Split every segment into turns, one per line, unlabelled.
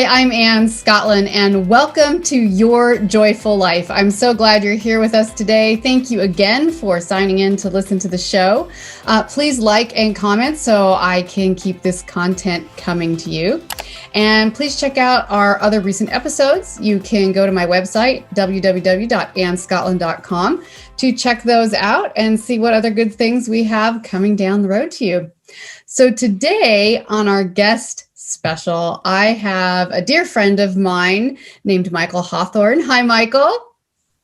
Hi, I'm Anne Scottlin, and welcome to Your Joyful Life. I'm so glad you're here with us today. Thank you again for signing in to listen to the show. Please like and comment so I can keep this content coming to you. And please check out our other recent episodes. You can go to my website, www.annescottlin.com, to check those out and see what other good things we have coming down the road to you. So today on our guest special, I have a dear friend of mine named Michael Hawthorne. Hi, Michael.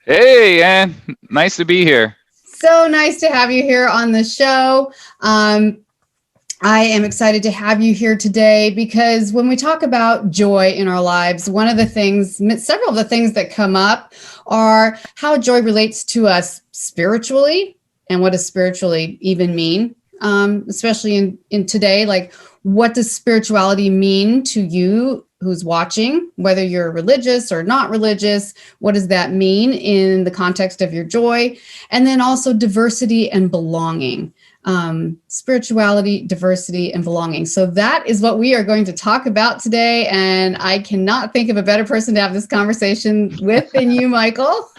Hey, Anne. Nice to be here.
So nice to have you here on the show. I am excited to have you here today because when we talk about joy in our lives, several of the things that come up are how joy relates to us spiritually, and what does spiritually even mean, especially in today, like what does spirituality mean to you who's watching, whether you're religious or not religious? What does that mean in the context of your joy? And then also diversity and belonging. Spirituality, diversity, and belonging. So that is what we are going to talk about today. And I cannot think of a better person to have this conversation with than you, Michael.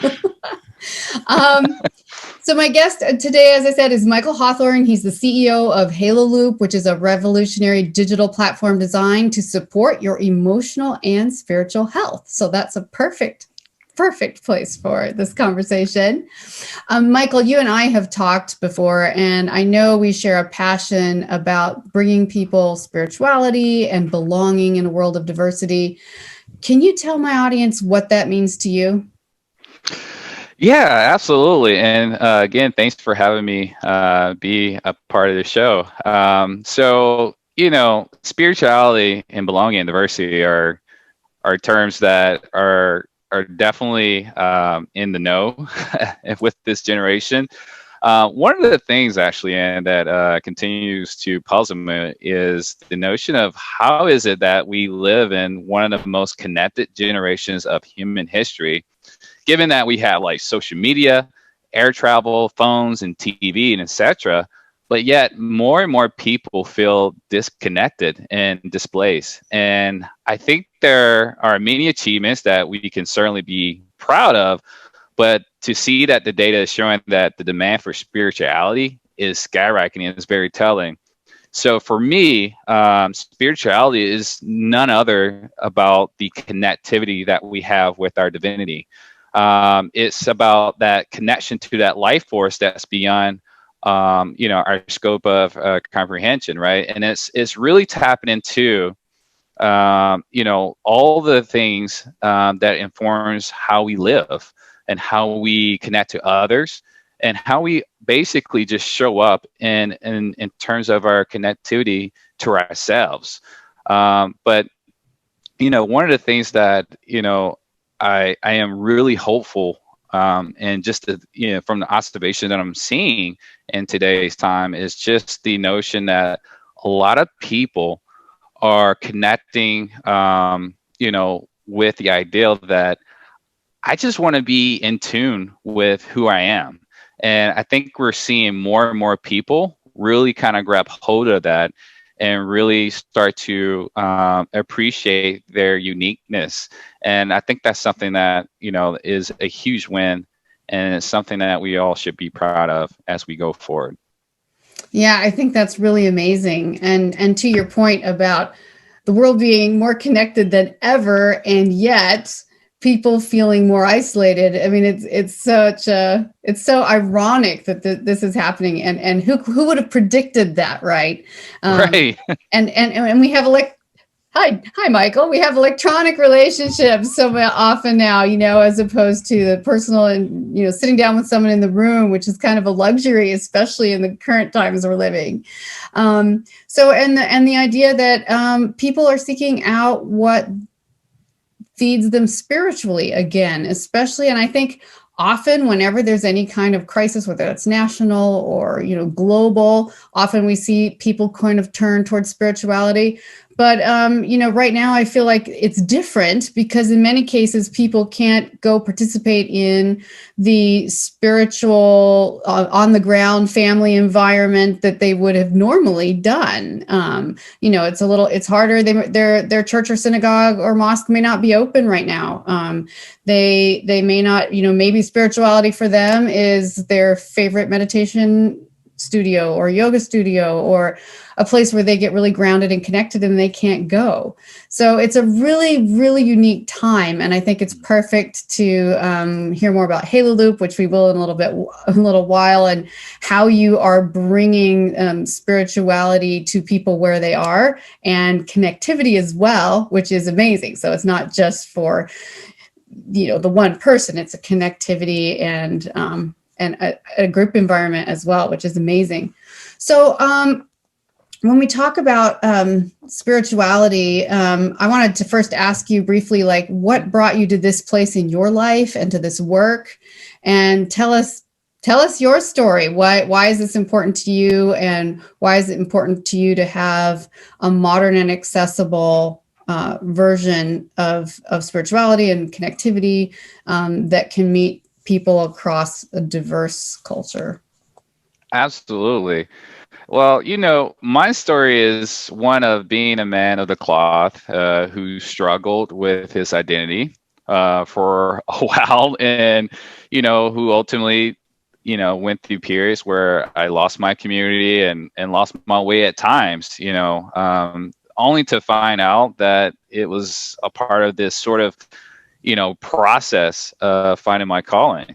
So my guest today, as I said, is Michael Hawthorne. He's the CEO of Halo Loop, which is a revolutionary digital platform designed to support your emotional and spiritual health. So that's a perfect place for this conversation. Michael, you and I have talked before, and I know we share a passion about bringing people spirituality and belonging in a world of diversity. Can you tell my audience what that means to you?
Yeah, absolutely. And again, thanks for having me be a part of the show. Spirituality and belonging and diversity are terms that are definitely in the know with this generation. One of the things actually, and that continues to puzzle me is the notion of how is it that we live in one of the most connected generations of human history, given that we have like social media, air travel, phones, and TV, and etc. But yet more and more people feel disconnected and displaced. And I think there are many achievements that we can certainly be proud of, but to see that the data is showing that the demand for spirituality is skyrocketing is very telling. So for me, spirituality is none other about the connectivity that we have with our divinity. It's about that connection to that life force that's beyond, our scope of comprehension, right? And it's really tapping into, all the things that informs how we live and how we connect to others and how we basically just show up in terms of our connectivity to ourselves. But one of the things that, I am really hopeful, and just from the observation that I'm seeing in today's time is just the notion that a lot of people are connecting, with the ideal that I just want to be in tune with who I am. And I think we're seeing more and more people really kind of grab hold of that and really start to appreciate their uniqueness. And I think that's something that, is a huge win. And it's something that we all should be proud of as we go forward.
Yeah, I think that's really amazing. And to your point about the world being more connected than ever, and yet people feeling more isolated. I mean, it's so ironic that this is happening, and who would have predicted that, right?
Right.
And we have hi Michael, we have electronic relationships so often now, as opposed to the personal and sitting down with someone in the room, which is kind of a luxury, especially in the current times we're living. So the idea that people are seeking out what feeds them spiritually again, especially. And I think often whenever there's any kind of crisis, whether it's national or, global, often we see people kind of turn towards spirituality. But, right now I feel like it's different because in many cases, people can't go participate in the spiritual, on the ground family environment that they would have normally done. It's harder. Their church or synagogue or mosque may not be open right now. They may not, maybe spirituality for them is their favorite meditation studio or yoga studio or a place where they get really grounded and connected and they can't go. So it's a really, really unique time. And I think it's perfect to hear more about Halo Loop, which we will in a little while, and how you are bringing spirituality to people where they are and connectivity as well, which is amazing. So it's not just for, the one person, it's a connectivity and a group environment as well, which is amazing. So when we talk about spirituality, I wanted to first ask you briefly, like, what brought you to this place in your life and to this work? And tell us your story. Why is this important to you? And why is it important to you to have a modern and accessible version of spirituality and connectivity that can meet people across a diverse culture?
Absolutely. Well, my story is one of being a man of the cloth who struggled with his identity for a while, and who ultimately went through periods where I lost my community and lost my way at times, only to find out that it was a part of this sort of process of finding my calling.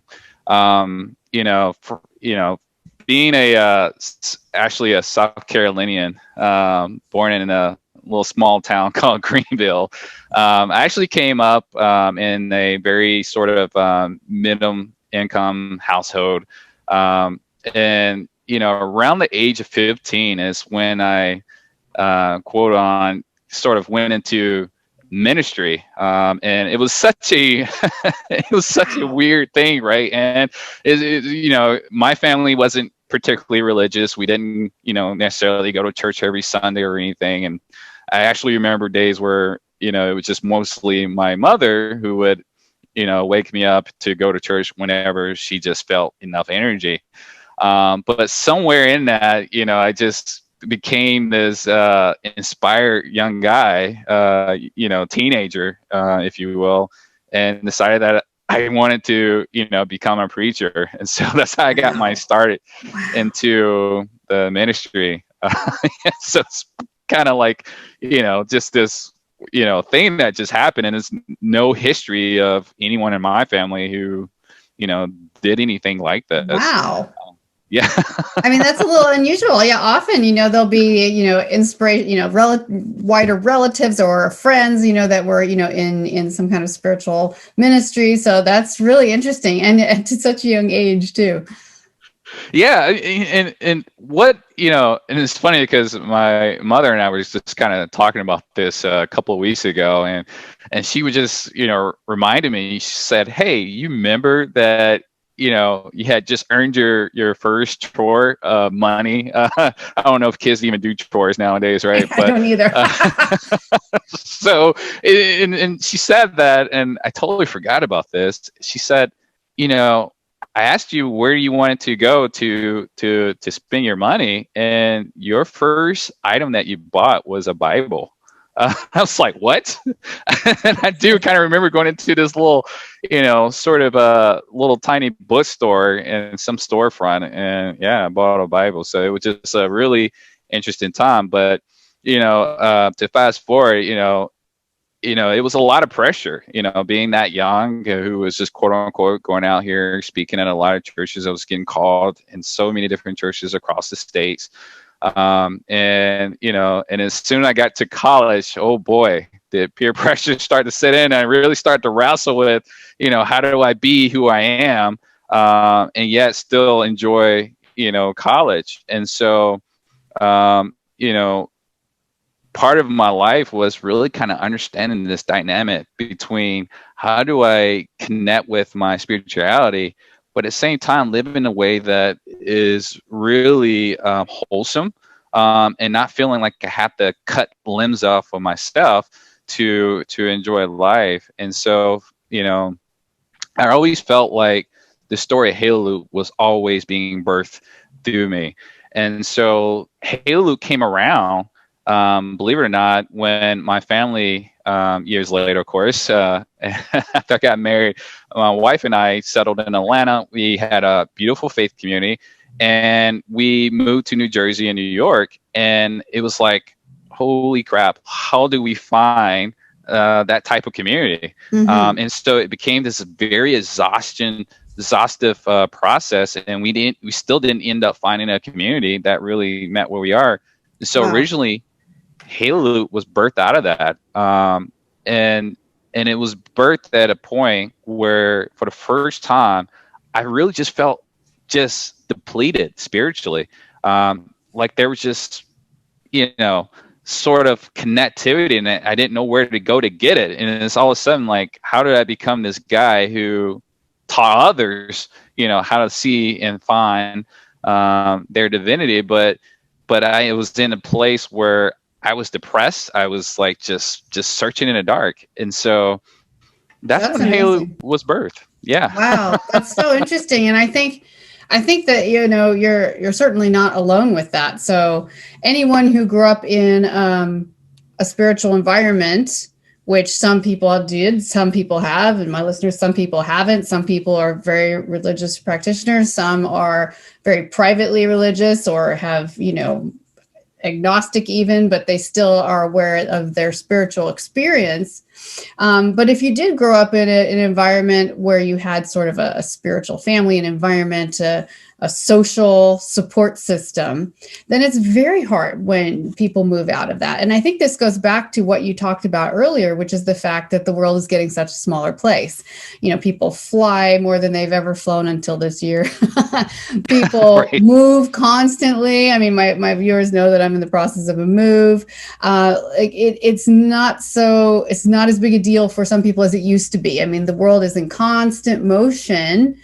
Being actually a South Carolinian, born in a little small town called Greenville, I actually came up in a very sort of minimum income household, and around the age of 15 is when I quote on sort of went into ministry, and it was such a weird thing, right? And my family wasn't particularly religious. We didn't necessarily go to church every Sunday or anything, and I actually remember days where it was just mostly my mother who would wake me up to go to church whenever she just felt enough energy, but somewhere in that I just became this inspired young guy, teenager, if you will, and decided that I wanted to, become a preacher. And so that's how I got my start into the ministry. So it's kind of like, just this, thing that just happened, and there's no history of anyone in my family who, did anything like this.
Wow.
Yeah.
I mean, that's a little unusual. Yeah. Often, there'll be, inspiration, wider relatives or friends, that were, in some kind of spiritual ministry. So that's really interesting. And to such a young age too.
Yeah. And what, and it's funny because my mother and I were just kind of talking about this a couple of weeks ago, and she would just, reminded me, she said, "Hey, you remember that you had just earned your first chore money." I don't know if kids even do chores nowadays, right?
But, I don't either.
So, and she said that, and I totally forgot about this. She said, I asked you where you wanted to go to spend your money, and your first item that you bought was a Bible. I was like, what? And I do kind of remember going into this little, sort of a little tiny bookstore in some storefront, and yeah, I bought a Bible. So it was just a really interesting time. But, to fast forward, it was a lot of pressure, being that young, who was just quote unquote going out here speaking at a lot of churches. I was getting called in so many different churches across the states. And as soon as I got to college, oh boy, did peer pressure start to set in. I really start to wrestle with, how do I be who I am, and yet still enjoy, college. And so, part of my life was really kind of understanding this dynamic between how do I connect with my spirituality, but at the same time live in a way that is really wholesome, and not feeling like I had to cut limbs off of myself to enjoy life. And so, I always felt like the story of Halo Loop was always being birthed through me. And so Halo Loop came around, believe it or not, when my family, years later, of course, after I got married, my wife and I settled in Atlanta. We had a beautiful faith community, and we moved to New Jersey and New York. And it was like, holy crap, how do we find that type of community?
Mm-hmm.
And so it became this very exhaustive process, and we still didn't end up finding a community that really met where we are. And so originally, Halo Loop was birthed out of that, and it was birthed at a point where, for the first time, I really just felt just depleted spiritually, like there was just sort of connectivity, and I didn't know where to go to get it. And it's all of a sudden like, how did I become this guy who taught others, how to see and find their divinity? But I was in a place where I was depressed. I was like just searching in the dark. And so that's when
amazing.
Halo was birthed. Yeah.
Wow, that's so interesting. And I think that, you're certainly not alone with that. So anyone who grew up in a spiritual environment, which some people did, some people have, and my listeners, some people haven't. Some people are very religious practitioners. Some are very privately religious or have, agnostic even, but they still are aware of their spiritual experience. But if you did grow up in an environment where you had sort of a spiritual family, an environment, a social support system, then it's very hard when people move out of that. And I think this goes back to what you talked about earlier, which is the fact that the world is getting such a smaller place. People fly more than they've ever flown until this year. People
Right.
move constantly. I mean, my viewers know that I'm in the process of a move. It's not as big a deal for some people as it used to be. I mean, the world is in constant motion,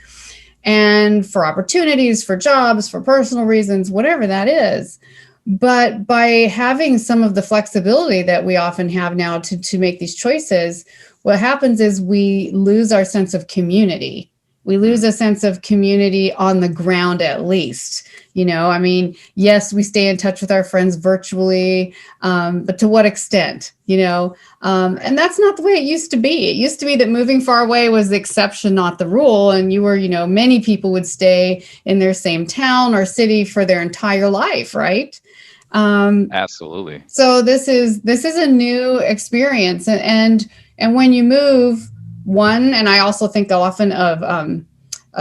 and for opportunities, for jobs, for personal reasons, whatever that is. But by having some of the flexibility that we often have now to make these choices, what happens is we lose our sense of community. We lose a sense of community on the ground, at least. Yes, we stay in touch with our friends virtually, but to what extent, and that's not the way it used to be. It used to be that moving far away was the exception, not the rule. And many people would stay in their same town or city for their entire life, right?
Absolutely.
So this is a new experience, and when you move, and I also think often of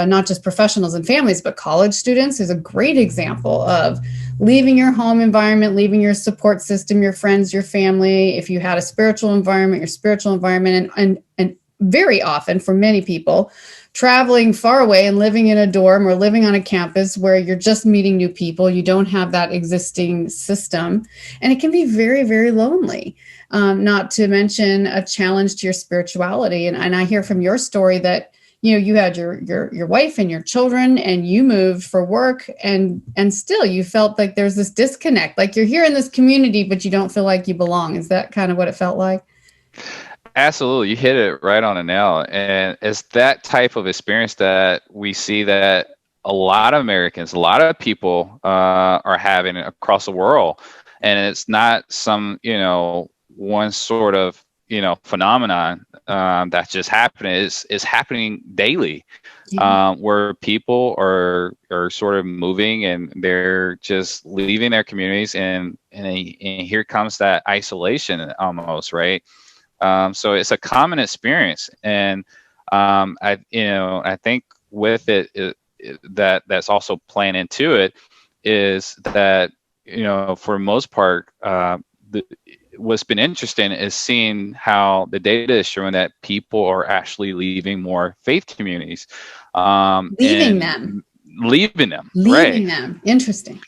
not just professionals and families, but college students is a great example of leaving your home environment, leaving your support system, your friends, your family. If you had a spiritual environment, your spiritual environment, and very often for many people, traveling far away and living in a dorm or living on a campus where you're just meeting new people. You don't have that existing system, and it can be very, very lonely. Not to mention a challenge to your spirituality. And I hear from your story that you had your wife and your children, and you moved for work, and still you felt like there's this disconnect, like you're here in this community, but you don't feel like you belong. Is that kind of what it felt like?
Absolutely. You hit it right on the nail. And it's that type of experience that we see that a lot of Americans, a lot of people are having across the world. And it's not some, one sort of, phenomenon that's just happening. It's happening daily, where people are sort of moving, and they're just leaving their communities, and here comes that isolation almost, right? So it's a common experience, and I think with it, that's also playing into it is that for the most part, what's been interesting is seeing how the data is showing that people are actually leaving more faith communities,
Leaving them,
right?
Interesting.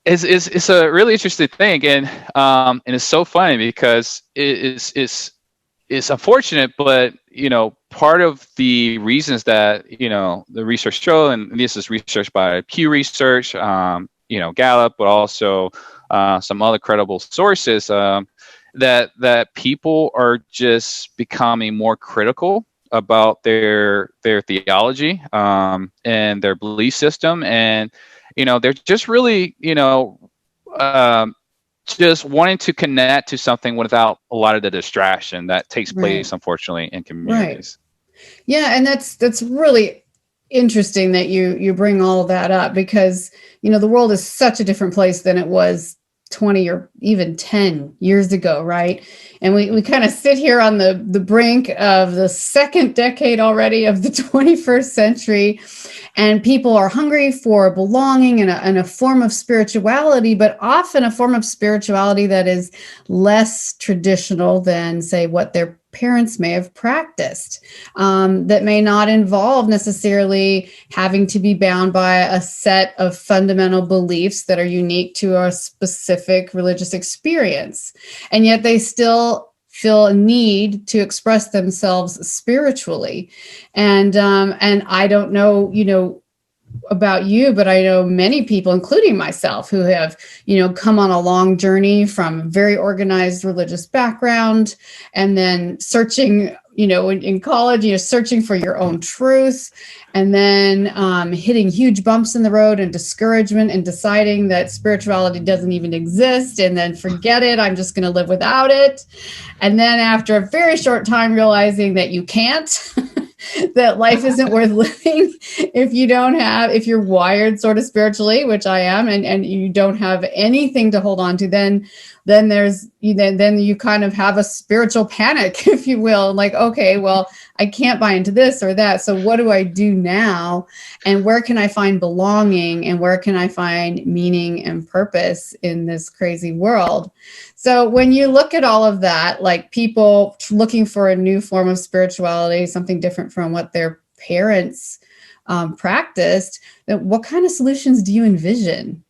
It's a really interesting thing, and it's so funny because it's unfortunate, but part of the reasons that the research show, and this is research by Pew Research, Gallup, but also some other credible sources, that people are just becoming more critical about their theology, and their belief system, and they're just really um, just wanting to connect to something without a lot of the distraction that takes
Right.
place, unfortunately, in
Right.
communities.
Yeah, and that's really interesting that you bring all of that up, because the world is such a different place than it was 20 or even 10 years ago, right? And we kind of sit here on the brink of the second decade already of the 21st century, and people are hungry for belonging and a form of spirituality, but often a form of spirituality that is less traditional than, say, what their parents may have practiced, that may not involve necessarily having to be bound by a set of fundamental beliefs that are unique to a specific religious experience. And yet they still feel a need to express themselves spiritually. And I don't know, about you, but I know many people, including myself, who have, come on a long journey from very organized religious background, and then searching, in college, searching for your own truth, and then hitting huge bumps in the road and discouragement, and deciding that spirituality doesn't even exist, and then forget it, I'm just going to live without it. And then after a very short time, realizing that you can't. That life isn't worth living if you're wired sort of spiritually, which I am, and you don't have anything to hold on to, then you kind of have a spiritual panic, if you will. Like, okay, well, I can't buy into this or that. So what do I do now? And where can I find belonging? And where can I find meaning and purpose in this crazy world? So when you look at all of that, like people looking for a new form of spirituality, something different from what their parents practiced, then what kind of solutions do you envision?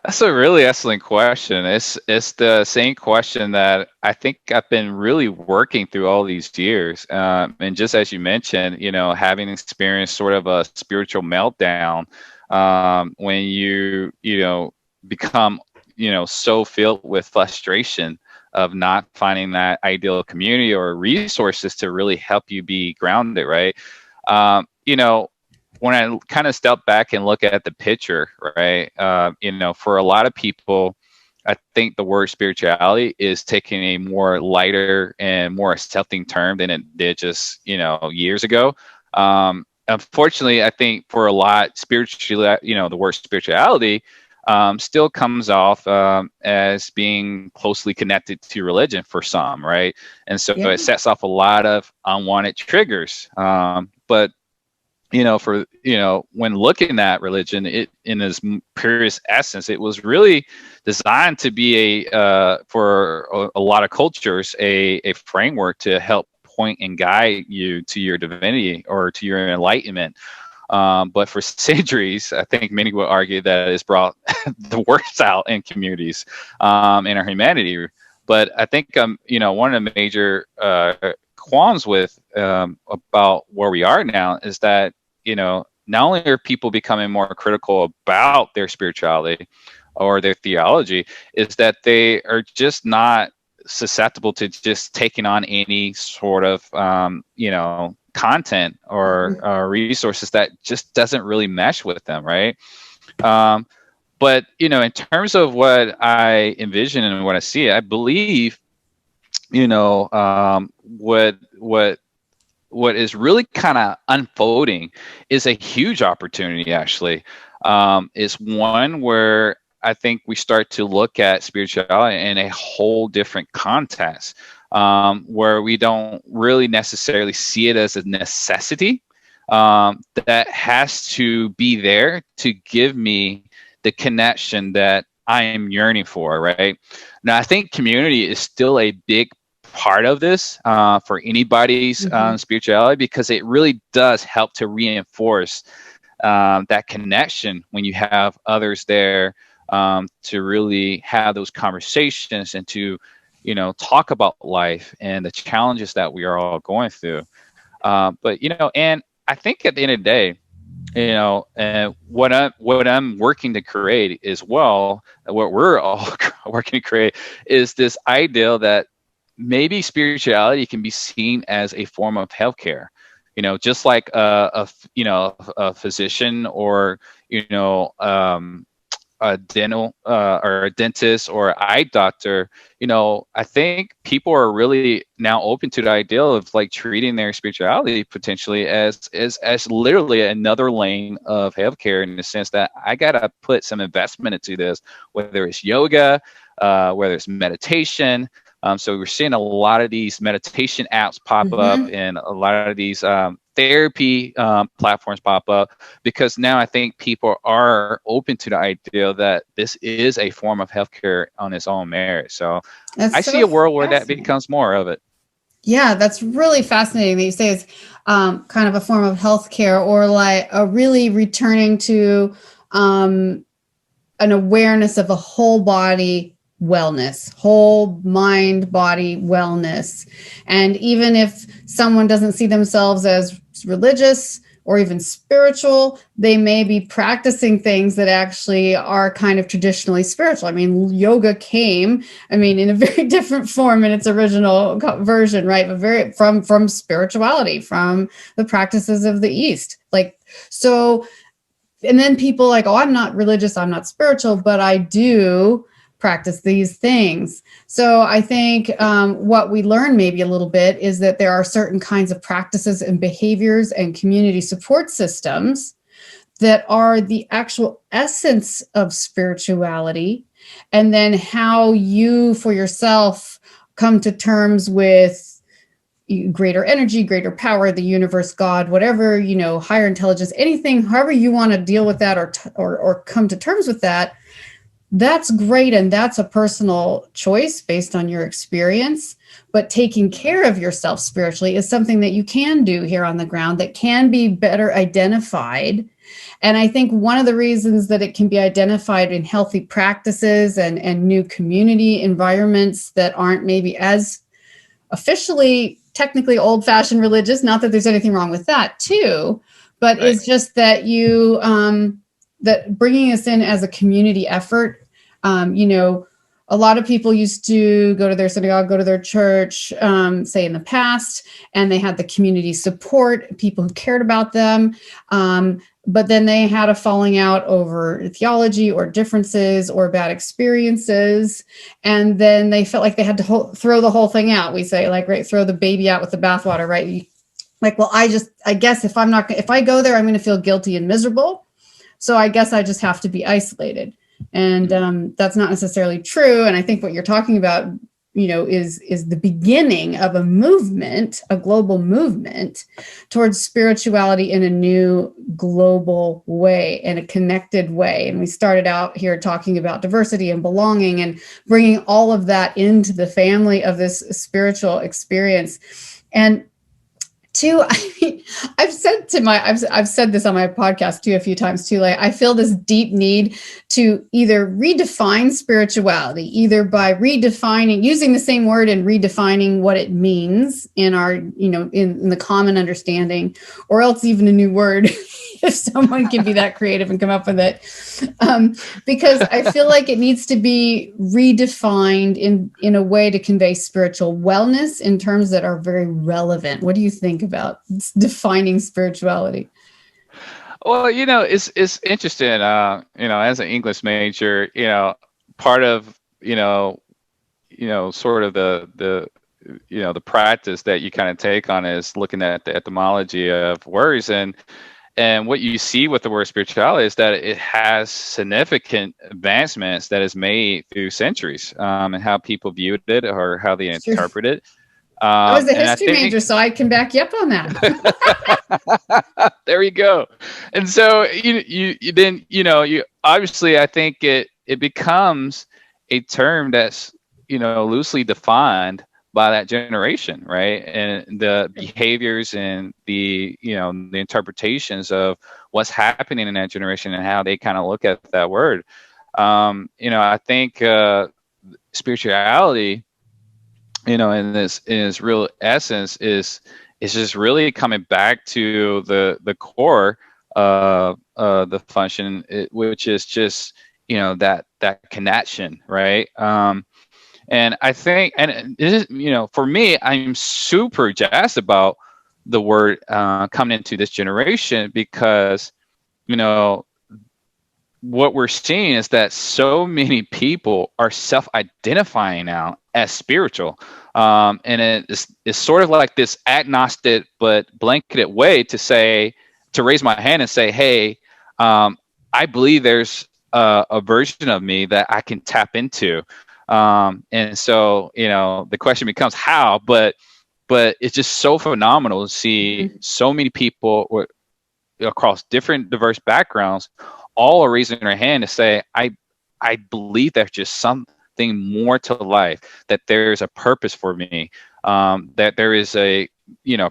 That's a really excellent question. It's the same question that I think I've been really working through all these years. And just as you mentioned, having experienced sort of a spiritual meltdown, when you become so filled with frustration of not finding that ideal community or resources to really help you be grounded, right? When I kind of step back and look at the picture, right? For a lot of people, I think the word spirituality is taking a more lighter and more accepting term than it did just, years ago. Unfortunately, I think for a lot, the word spirituality still comes off as being closely connected to religion for some, right? And so
Yeah.
it sets off a lot of unwanted triggers. But when looking at religion, it in its purest essence, it was really designed to be for a lot of cultures, a framework to help point and guide you to your divinity or to your enlightenment. But for centuries, I think many would argue that it's brought the worst out in communities, in our humanity. But I think one of the major qualms with about where we are now is that not only are people becoming more critical about their spirituality or their theology, is that they are just not susceptible to just taking on any sort of content or resources that just doesn't really mesh with them, right? But in terms of what I envision and what I see, I believe what is really kind of unfolding is a huge opportunity, actually. It's one where I think we start to look at spirituality in a whole different context, where we don't really necessarily see it as a necessity that has to be there to give me the connection that I am yearning for, right? Now, I think community is still a big part of this for anybody's spirituality, because it really does help to reinforce that connection when you have others there to really have those conversations and to talk about life and the challenges that we are all going through. But and I think at the end of the day, And what I'm working to create as well, what we're all working to create, is this ideal that maybe spirituality can be seen as a form of healthcare. Just like a physician, or a dental or a dentist or eye doctor. I think people are really now open to the idea of like treating their spirituality potentially as literally another lane of healthcare, in the sense that I gotta put some investment into this, whether it's yoga, whether it's meditation. So we're seeing a lot of these meditation apps pop up,
Mm-hmm.
and a lot of these therapy platforms pop up, because now I think people are open to the idea that this is a form of healthcare on its own merit. So
That's
I see
so
a world where that
fascinating.
becomes more of it.
Yeah, that's really fascinating that you say it's kind of a form of healthcare, or like a really returning to um, an awareness of a whole body wellness, whole mind, body wellness. And even if someone doesn't see themselves as religious or even spiritual, they may be practicing things that actually are kind of traditionally spiritual. I mean, yoga came, in a very different form in its original version, right? But very from spirituality, from the practices of the East. Like, so, and then people like, oh, I'm not religious, I'm not spiritual, but I do practice these things. So I think what we learn maybe a little bit is that there are certain kinds of practices and behaviors and community support systems that are the actual essence of spirituality, and then how you for yourself come to terms with greater energy, greater power, the universe, God, whatever, higher intelligence, anything, however you want to deal with that, or come to terms with that. That's great, and that's a personal choice based on your experience. But taking care of yourself spiritually is something that you can do here on the ground, that can be better identified. And I think one of the reasons that it can be identified in healthy practices and new community environments that aren't maybe as officially technically old-fashioned religious, not that there's anything wrong with that too, but
Right.
it's just that that bringing us in as a community effort. A lot of people used to go to their synagogue, go to their church, say in the past, and they had the community support, people who cared about them. But then they had a falling out over theology or differences or bad experiences. And then they felt like they had to throw the whole thing out. We say, like, right, throw the baby out with the bathwater, right? Like, well, I guess if I go there, I'm going to feel guilty and miserable. So I guess I just have to be isolated. And that's not necessarily true. And I think what you're talking about, is the beginning of a movement, a global movement towards spirituality in a new global way, in a connected way. And we started out here talking about diversity and belonging and bringing all of that into the family of this spiritual experience. And two, I've said this on my podcast too a few times too. Like, I feel this deep need to either redefine spirituality, either by redefining, using the same word and redefining what it means in our, in the common understanding, or else even a new word, if someone can be that creative and come up with it. Because I feel like it needs to be redefined in a way to convey spiritual wellness in terms that are very relevant. What do you think about defining spirituality?
Well, it's interesting. As an English major, part of sort of the practice that you kind of take on is looking at the etymology of words. And what you see with the word spirituality is that it has significant advancements that is made through centuries, and how people viewed it or how they
Sure.
interpret it.
I was a
And I
history
think
major, so I can back you up on that.
there you go. And so you obviously, I think it becomes a term that's loosely defined by that generation, right? And the behaviors and the interpretations of what's happening in that generation and how they kind of look at that word. I think spirituality, in its real essence, is just really coming back to the core the function, which is just, that connection, right? And I think, and it is, for me, I'm super jazzed about the word coming into this generation, because, what we're seeing is that so many people are self-identifying now as spiritual. And it's sort of like this agnostic but blanketed way to raise my hand and say, hey, I believe there's a version of me that I can tap into. And so, the question becomes how, but it's just so phenomenal to see so many people across different diverse backgrounds all are raising their hand to say, I believe there's just something more to life, that there's a purpose for me, that there is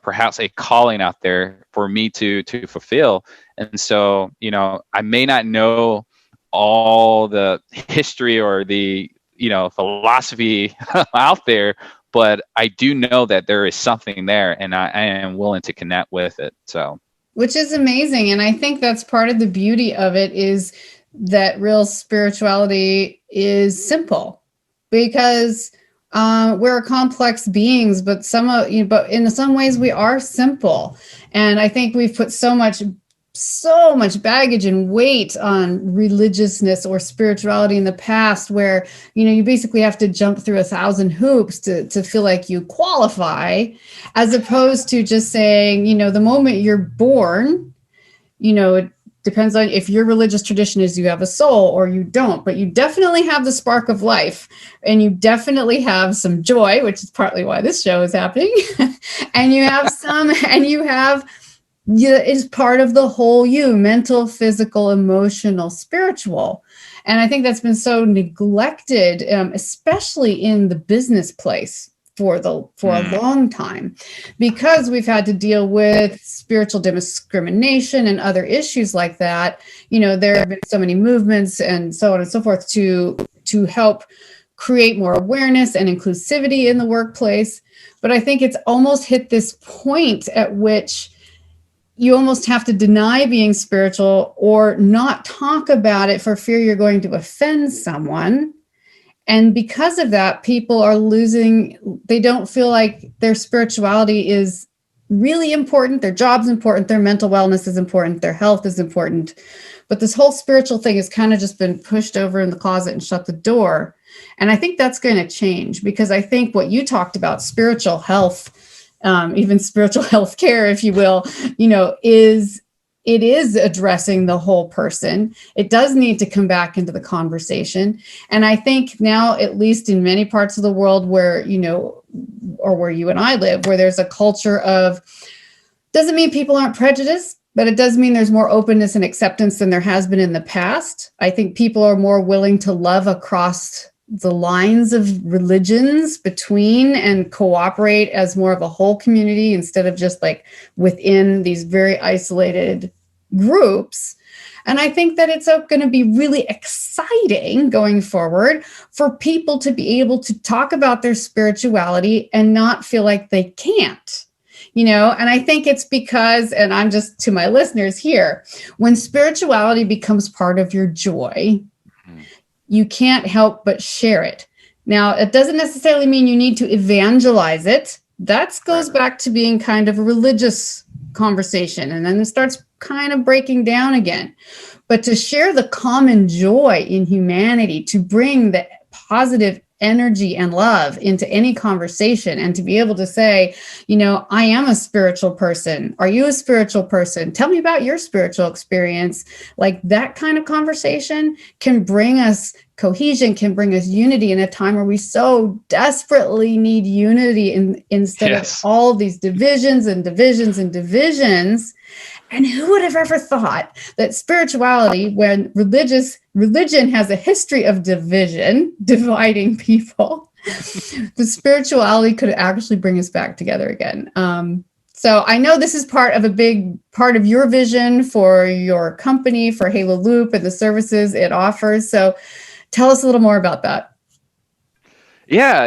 perhaps a calling out there for me to fulfill. And so, I may not know all the history or the, philosophy out there, but I do know that there is something there, and I am willing to connect with it. So.
Which is amazing. And I think that's part of the beauty of it, is that real spirituality is simple, because we're complex beings, but but in some ways we are simple. And I think we've put so much baggage and weight on religiousness or spirituality in the past, where, you basically have to jump through 1,000 hoops to feel like you qualify, as opposed to just saying, the moment you're born, it depends on if your religious tradition is you have a soul or you don't, but you definitely have the spark of life, and you definitely have some joy, which is partly why this show is happening. And you have is part of the whole you: mental, physical, emotional, spiritual. And I think that's been so neglected, especially in the business place for a long time, because we've had to deal with spiritual discrimination and other issues like that. There have been so many movements and so on and so forth to help create more awareness and inclusivity in the workplace. But I think it's almost hit this point at which you almost have to deny being spiritual or not talk about it for fear you're going to offend someone. And because of that, people are they don't feel like their spirituality is really important. Their job's important. Their mental wellness is important. Their health is important. But this whole spiritual thing has kind of just been pushed over in the closet and shut the door. And I think that's going to change, because I think what you talked about, spiritual health, even spiritual health care, if you will, it is addressing the whole person. It does need to come back into the conversation. And I think now, at least in many parts of the world where, or where you and I live, where there's a culture of, doesn't mean people aren't prejudiced, but it does mean there's more openness and acceptance than there has been in the past. I think people are more willing to love across the lines of religions between and cooperate as more of a whole community, instead of just like within these very isolated groups. And I think that it's going to be really exciting going forward for people to be able to talk about their spirituality and not feel like they can't. And I think it's because, and I'm just to my listeners here, when spirituality becomes part of your joy, you can't help but share it. Now, it doesn't necessarily mean you need to evangelize it. That goes back to being kind of a religious conversation, and then it starts kind of breaking down again. But to share the common joy in humanity, to bring the positive energy and love into any conversation, and to be able to say, I am a spiritual person. Are you a spiritual person? Tell me about your spiritual experience. Like, that kind of conversation can bring us cohesion, can bring us unity in a time where we so desperately need unity instead of all these divisions and divisions and divisions. And who would have ever thought that spirituality, when religion has a history of dividing people, the spirituality could actually bring us back together again. So I know this is part of a big part of your vision for your company, for Halo Loop and the services it offers. So tell us a little more about that.
Yeah,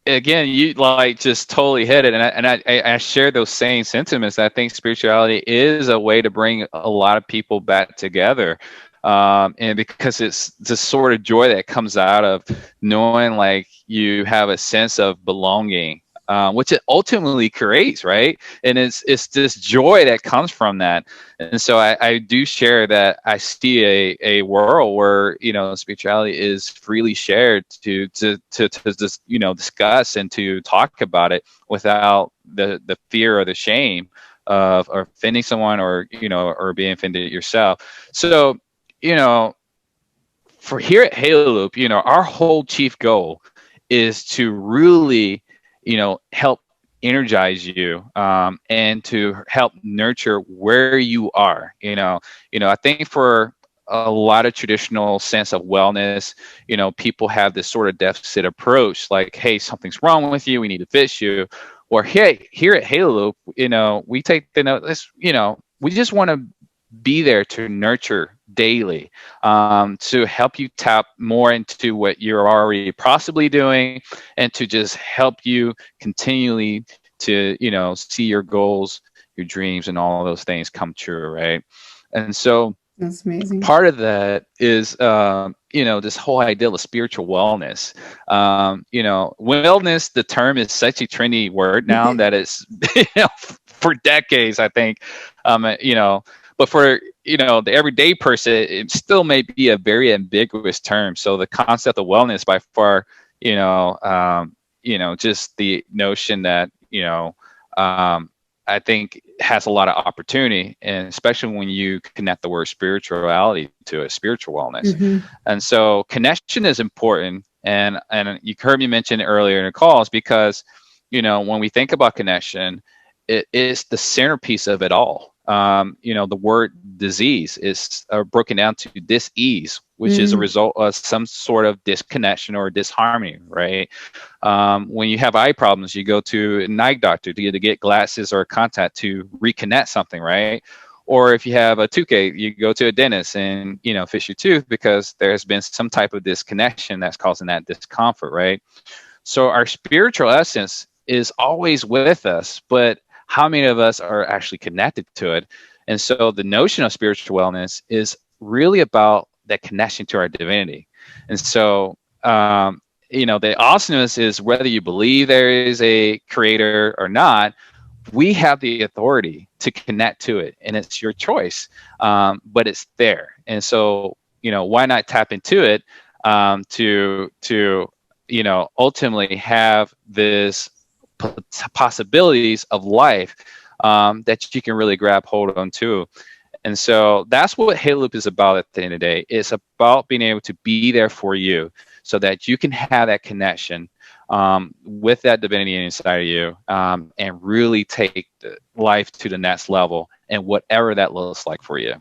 again, you like just totally hit it, and I share those same sentiments. I think spirituality is a way to bring a lot of people back together, and because it's the sort of joy that comes out of knowing like you have a sense of belonging, which it ultimately creates, right? And it's this joy that comes from that. And so I do share that I see a world where, you know, spirituality is freely shared to just, you know, discuss and to talk about it without the fear or the shame of offending someone, or, you know, or being offended yourself. So, you know, for here at Halo Loop, you know, our whole chief goal is to really, you know, help energize you, and to help nurture where you are. I think for a lot of traditional sense of wellness, you know, people have this sort of deficit approach, like, hey, something's wrong with you, we need to fix you. Or hey, here at Halo Loop, you know, we take the note, you know, we just want to be there to nurture daily, to help you tap more into what you're already possibly doing, and to just help you continually to, you know, see your goals, your dreams, and all of those things come true, right? And so
That's amazing.
part of that is, you know, this whole idea of spiritual wellness. You know, wellness, the term is such a trendy word now that it's, you know, for decades, I think, you know, but for, you know, the everyday person, it still may be a very ambiguous term. So the concept of wellness, by far, you know, just the notion that, you know, I think has a lot of opportunity, and especially when you connect the word spirituality to it, spiritual wellness.
Mm-hmm.
And so connection is important. And you heard me mention it earlier in the calls, because, you know, when we think about connection, it is the centerpiece of it all. You know, the word disease is broken down to dis-ease, which is a result of some sort of disconnection or disharmony, right? When you have eye problems, you go to an eye doctor to either get glasses or contact to reconnect something, right? Or if you have a toothache, you go to a dentist and, you know, fix your tooth because there has been some type of disconnection that's causing that discomfort, right? So our spiritual essence is always with us, but how many of us are actually connected to it? And so the notion of spiritual wellness is really about that connection to our divinity. And so, you know, the awesomeness is whether you believe there is a creator or not, we have the authority to connect to it, and it's your choice, but it's there. And so, you know, why not tap into it, to you know, ultimately have this possibilities of life, that you can really grab hold on to. And so that's what Halo Loop is about at the end of the day. It's about being able to be there for you so that you can have that connection, with that divinity inside of you, and really take life to the next level, and whatever that looks like for you.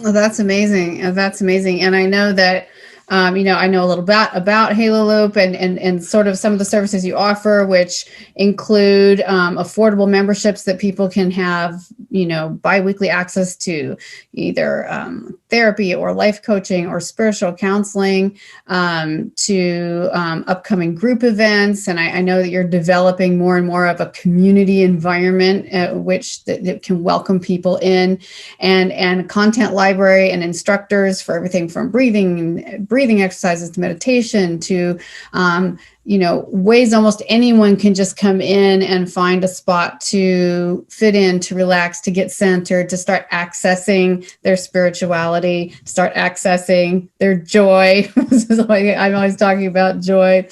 Well, that's amazing. That's amazing. And I know that, you know, I know a little bit about Halo Loop and sort of some of the services you offer, which include affordable memberships that people can have, you know, biweekly access to either therapy or life coaching or spiritual counseling, to upcoming group events. And I know that you're developing more and more of a community environment, which that can welcome people in, and content library and instructors for everything from breathing exercises to meditation to, you know, ways almost anyone can just come in and find a spot to fit in, to relax, to get centered, to start accessing their spirituality, start accessing their joy. I'm always talking about joy.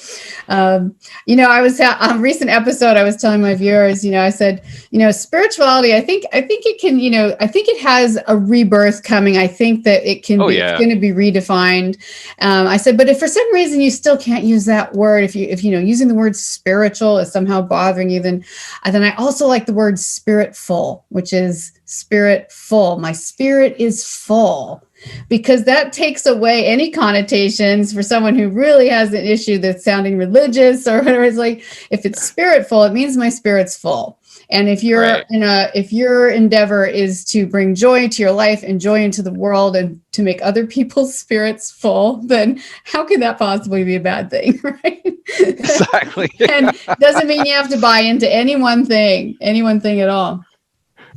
You know, I was on a recent episode, I was telling my viewers, you know, I said, you know, spirituality, I think it can, you know, I think it has a rebirth coming. I think that it can it's going to be redefined. I said, but if for some reason you still can't use that word, if you know, using the word spiritual is somehow bothering you, then I also like the word spiritful, which is spirit full. My spirit is full, because that takes away any connotations for someone who really has an issue that's sounding religious or whatever. It's like, if it's spiritful, it means my spirit's full. And if you're if your endeavor is to bring joy to your life and joy into the world and to make other people's spirits full, then how could that possibly be a bad thing, right?
Exactly.
And doesn't mean you have to buy into any one thing at all.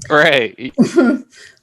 Right.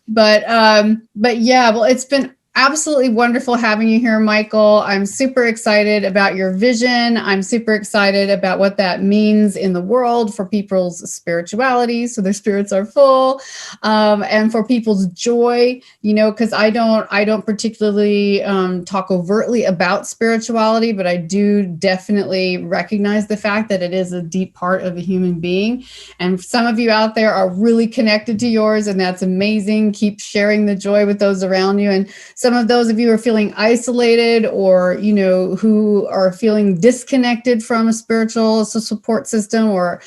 But yeah, well, it's been absolutely wonderful having you here, Michael. I'm super excited about your vision. I'm super excited about what that means in the world for people's spirituality, so their spirits are full, and for people's joy. You know, because I don't particularly talk overtly about spirituality, but I do definitely recognize the fact that it is a deep part of a human being. And some of you out there are really connected to yours, and that's amazing. Keep sharing the joy with those around you. And some of those of you who are feeling isolated, or, you know, who are feeling disconnected from a spiritual support system or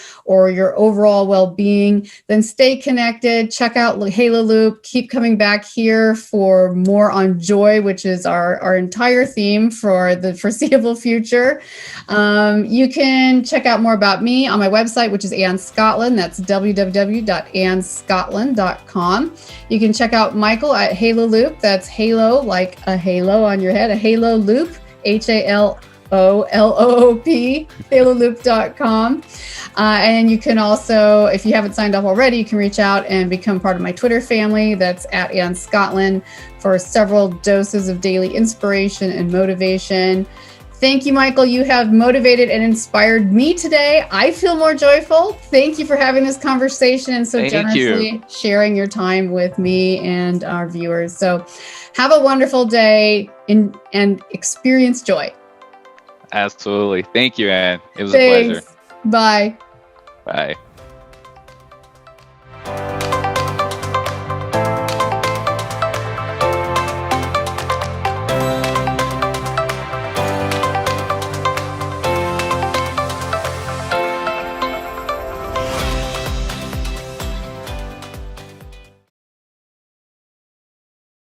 your overall well-being, then stay connected. Check out Halo Loop. Keep coming back here for more on joy, which is our entire theme for the foreseeable future. You can check out more about me on my website, which is Anne Scottlin. That's www.annescottlin.com. You can check out Michael at Halo Loop. That's Halo, like a halo on your head, a Halo Loop, HALOOP, haloloop.com. And you can also, if you haven't signed up already, you can reach out and become part of my Twitter family. That's at Anne Scottlin for several doses of daily inspiration and motivation. Thank you, Michael. You have motivated and inspired me today. I feel more joyful. Thank you for having this conversation and so generously sharing your time with me and our viewers. So have a wonderful day and experience joy.
Absolutely. Thank you, Anne. It was a pleasure.
Bye.
Bye.